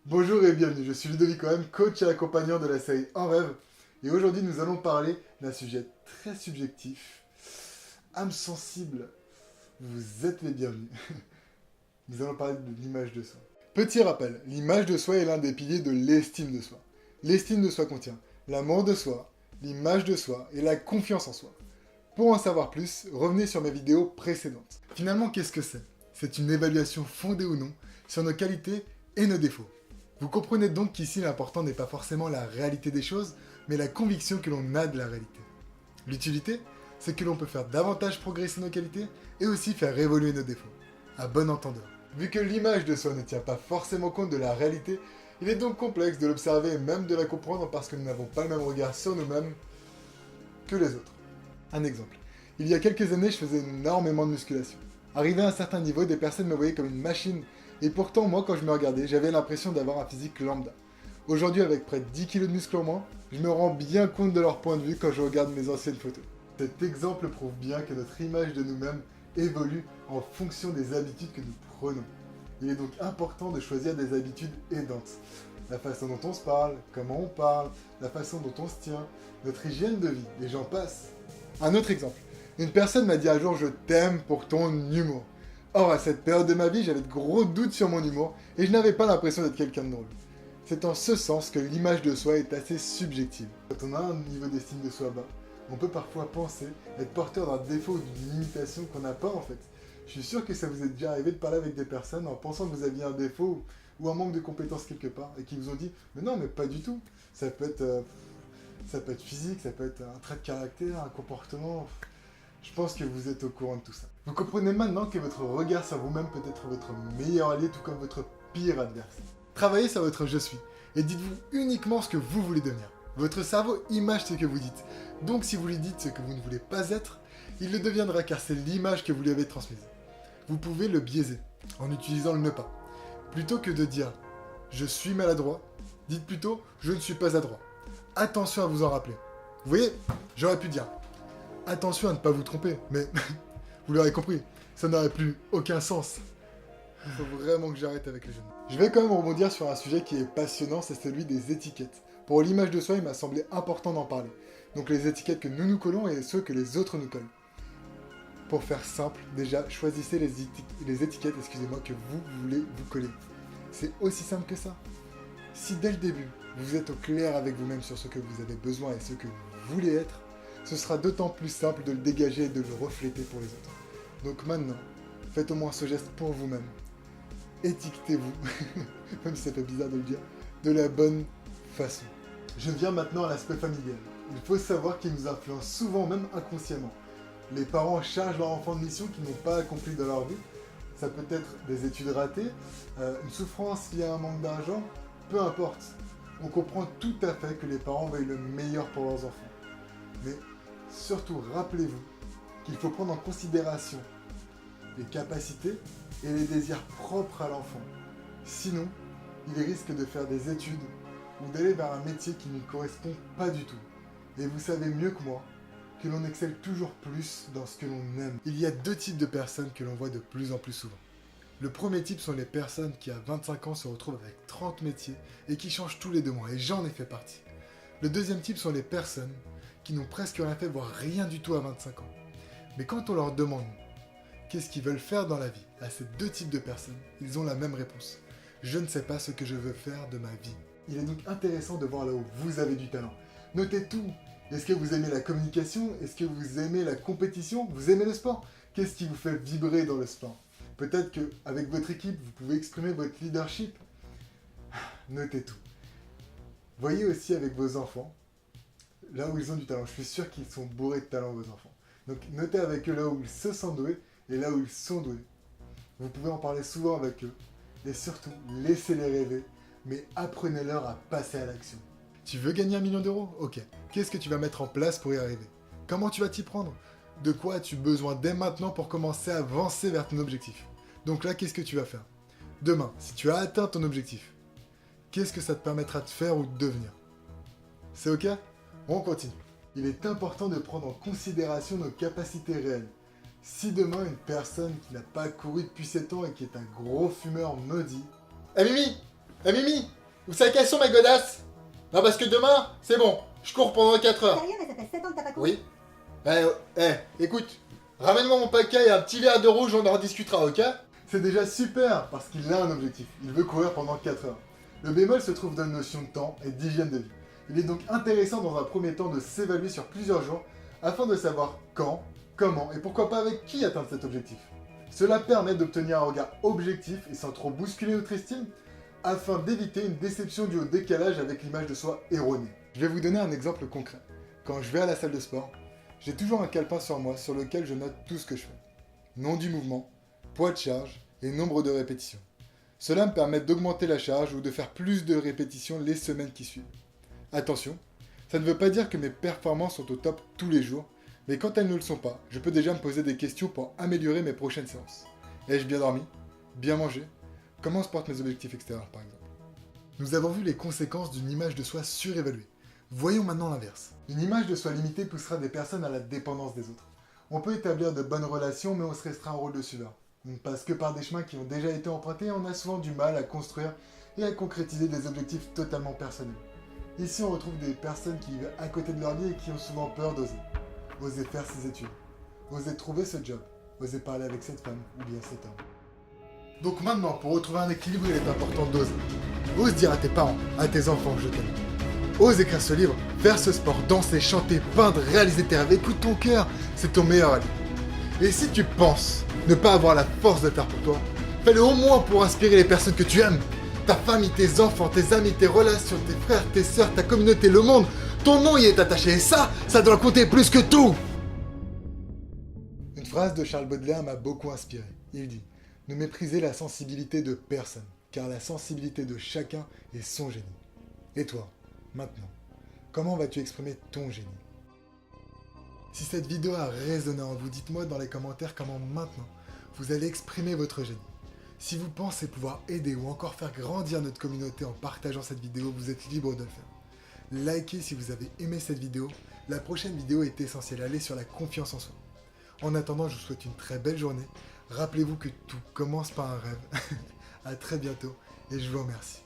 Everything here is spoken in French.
Bonjour et bienvenue, je suis Ludovic Owen, coach et accompagnant de la série En Rêve. Et aujourd'hui, nous allons parler d'un sujet très subjectif. Âme sensible, vous êtes les bienvenus. Nous allons parler de l'image de soi. Petit rappel, l'image de soi est l'un des piliers de l'estime de soi. L'estime de soi contient l'amour de soi, l'image de soi et la confiance en soi. Pour en savoir plus, revenez sur mes vidéos précédentes. Finalement, qu'est-ce que c'est? C'est une évaluation fondée ou non sur nos qualités et nos défauts. Vous comprenez donc qu'ici l'important n'est pas forcément la réalité des choses, mais la conviction que l'on a de la réalité. L'utilité, c'est que l'on peut faire davantage progresser nos qualités et aussi faire évoluer nos défauts. À bon entendeur. Vu que l'image de soi ne tient pas forcément compte de la réalité, il est donc complexe de l'observer et même de la comprendre parce que nous n'avons pas le même regard sur nous-mêmes que les autres. Un exemple. Il y a quelques années, je faisais énormément de musculation. Arrivé à un certain niveau, des personnes me voyaient comme une machine, et pourtant, moi, quand je me regardais, j'avais l'impression d'avoir un physique lambda. Aujourd'hui, avec près de 10 kilos de muscles en moins, je me rends bien compte de leur point de vue quand je regarde mes anciennes photos. Cet exemple prouve bien que notre image de nous-mêmes évolue en fonction des habitudes que nous prenons. Il est donc important de choisir des habitudes aidantes. La façon dont on se parle, comment on parle, la façon dont on se tient, notre hygiène de vie, et j'en passe. Un autre exemple. Une personne m'a dit un jour « je t'aime pour ton humour ». Or, à cette période de ma vie, j'avais de gros doutes sur mon humour et je n'avais pas l'impression d'être quelqu'un de drôle. C'est en ce sens que l'image de soi est assez subjective. Quand on a un niveau d'estime de soi bas, on peut parfois penser être porteur d'un défaut ou d'une limitation qu'on n'a pas en fait. Je suis sûr que ça vous est déjà arrivé de parler avec des personnes en pensant que vous aviez un défaut ou un manque de compétences quelque part et qui vous ont dit « mais non, mais pas du tout, ça peut être physique, ça peut être un trait de caractère, un comportement... » Je pense que vous êtes au courant de tout ça. Vous comprenez maintenant que votre regard sur vous-même peut être votre meilleur allié tout comme votre pire adversaire. Travaillez sur votre je suis et dites-vous uniquement ce que vous voulez devenir. Votre cerveau image ce que vous dites. Donc si vous lui dites ce que vous ne voulez pas être, il le deviendra car c'est l'image que vous lui avez transmise. Vous pouvez le biaiser en utilisant le ne pas. Plutôt que de dire je suis maladroit, dites plutôt je ne suis pas adroit. Attention à vous en rappeler. Vous voyez, j'aurais pu dire attention à ne pas vous tromper, mais vous l'aurez compris, ça n'aurait plus aucun sens. Il faut vraiment que j'arrête avec les jeunes. Je vais quand même rebondir sur un sujet qui est passionnant, c'est celui des étiquettes. Pour l'image de soi, il m'a semblé important d'en parler. Donc les étiquettes que nous nous collons et ceux que les autres nous collent. Pour faire simple, déjà, choisissez les étiquettes que vous voulez vous coller. C'est aussi simple que ça. Si dès le début, vous êtes au clair avec vous-même sur ce que vous avez besoin et ce que vous voulez être, ce sera d'autant plus simple de le dégager et de le refléter pour les autres. Donc maintenant, faites au moins ce geste pour vous-même. Étiquetez-vous, même si ça fait bizarre de le dire, de la bonne façon. Je viens maintenant à l'aspect familial. Il faut savoir qu'il nous influence souvent, même inconsciemment. Les parents chargent leur enfant de missions qu'ils n'ont pas accomplies dans leur vie. Ça peut être des études ratées, une souffrance liée à un manque d'argent, peu importe. On comprend tout à fait que les parents veuillent le meilleur pour leurs enfants. Mais surtout, rappelez-vous qu'il faut prendre en considération les capacités et les désirs propres à l'enfant. Sinon, il risque de faire des études ou d'aller vers un métier qui ne lui correspond pas du tout. Et vous savez mieux que moi que l'on excelle toujours plus dans ce que l'on aime. Il y a deux types de personnes que l'on voit de plus en plus souvent. Le premier type sont les personnes qui à 25 ans se retrouvent avec 30 métiers et qui changent tous les 2 mois, et j'en ai fait partie. Le deuxième type sont les personnes qui n'ont presque rien fait, voire rien du tout à 25 ans. Mais quand on leur demande qu'est-ce qu'ils veulent faire dans la vie, à ces deux types de personnes, ils ont la même réponse. Je ne sais pas ce que je veux faire de ma vie. Il est donc intéressant de voir là où vous avez du talent. Notez tout. Est-ce que vous aimez la communication? Est-ce que vous aimez la compétition? Vous aimez le sport? Qu'est-ce qui vous fait vibrer dans le sport? Peut-être qu'avec votre équipe, vous pouvez exprimer votre leadership. Notez tout. Voyez aussi avec vos enfants là où ils ont du talent. Je suis sûr qu'ils sont bourrés de talent, vos enfants. Donc notez avec eux là où ils se sentent doués et là où ils sont doués. Vous pouvez en parler souvent avec eux. Et surtout, laissez-les rêver, mais apprenez-leur à passer à l'action. Tu veux gagner 1 million d'euros? Ok. Qu'est-ce que tu vas mettre en place pour y arriver? Comment tu vas t'y prendre? De quoi as-tu besoin dès maintenant pour commencer à avancer vers ton objectif? Donc là, qu'est-ce que tu vas faire? Demain, si tu as atteint ton objectif, qu'est-ce que ça te permettra de faire ou de devenir? C'est ok? On continue. Il est important de prendre en considération nos capacités réelles. Si demain une personne qui n'a pas couru depuis 7 ans et qui est un gros fumeur me dit « Eh Mimi, Eh Mimi, vous savez quelles sont mes godasses? Non, parce que demain, c'est bon, je cours pendant 4 heures. Sérieux, mais ça fait 7 ans que t'as pas couru. Oui. Écoute, ramène-moi mon paquet et un petit verre de rouge, on en rediscutera, ok? C'est déjà super, parce qu'il a un objectif. Il veut courir pendant 4 heures. Le bémol se trouve dans une notion de temps et d'hygiène de vie. Il est donc intéressant dans un premier temps de s'évaluer sur plusieurs jours afin de savoir quand, comment et pourquoi pas avec qui atteindre cet objectif. Cela permet d'obtenir un regard objectif et sans trop bousculer notre estime afin d'éviter une déception due au décalage avec l'image de soi erronée. Je vais vous donner un exemple concret. Quand je vais à la salle de sport, j'ai toujours un calepin sur moi sur lequel je note tout ce que je fais. Nom du mouvement, poids de charge et nombre de répétitions. Cela me permet d'augmenter la charge ou de faire plus de répétitions les semaines qui suivent. Attention, ça ne veut pas dire que mes performances sont au top tous les jours, mais quand elles ne le sont pas, je peux déjà me poser des questions pour améliorer mes prochaines séances. Ai-je bien dormi? Bien mangé? Comment se portent mes objectifs extérieurs par exemple? Nous avons vu les conséquences d'une image de soi surévaluée. Voyons maintenant l'inverse. Une image de soi limitée poussera des personnes à la dépendance des autres. On peut établir de bonnes relations, mais on se restreint un rôle de suiveur. On ne passe que par des chemins qui ont déjà été empruntés et on a souvent du mal à construire et à concrétiser des objectifs totalement personnels. Ici, on retrouve des personnes qui vivent à côté de leur vie et qui ont souvent peur d'oser. Oser faire ses études, oser trouver ce job, oser parler avec cette femme ou bien cet homme. Donc maintenant, pour retrouver un équilibre, il est important d'oser. Ose dire à tes parents, à tes enfants, je t'aime. Ose écrire ce livre, faire ce sport, danser, chanter, peindre, réaliser tes rêves, écoute ton cœur, c'est ton meilleur allié. Et si tu penses ne pas avoir la force de le faire pour toi, fais-le au moins pour inspirer les personnes que tu aimes. Ta famille, tes enfants, tes amis, tes relations, tes frères, tes sœurs, ta communauté, le monde. Ton nom y est attaché et ça doit compter plus que tout. Une phrase de Charles Baudelaire m'a beaucoup inspiré. Il dit « Ne méprisez la sensibilité de personne, car la sensibilité de chacun est son génie. » Et toi, maintenant, comment vas-tu exprimer ton génie? Si cette vidéo a résonné en vous, dites-moi dans les commentaires comment maintenant vous allez exprimer votre génie. Si vous pensez pouvoir aider ou encore faire grandir notre communauté en partageant cette vidéo, vous êtes libre de le faire. Likez si vous avez aimé cette vidéo. La prochaine vidéo est essentielle, allez sur la confiance en soi. En attendant, je vous souhaite une très belle journée. Rappelez-vous que tout commence par un rêve. À très bientôt et je vous remercie.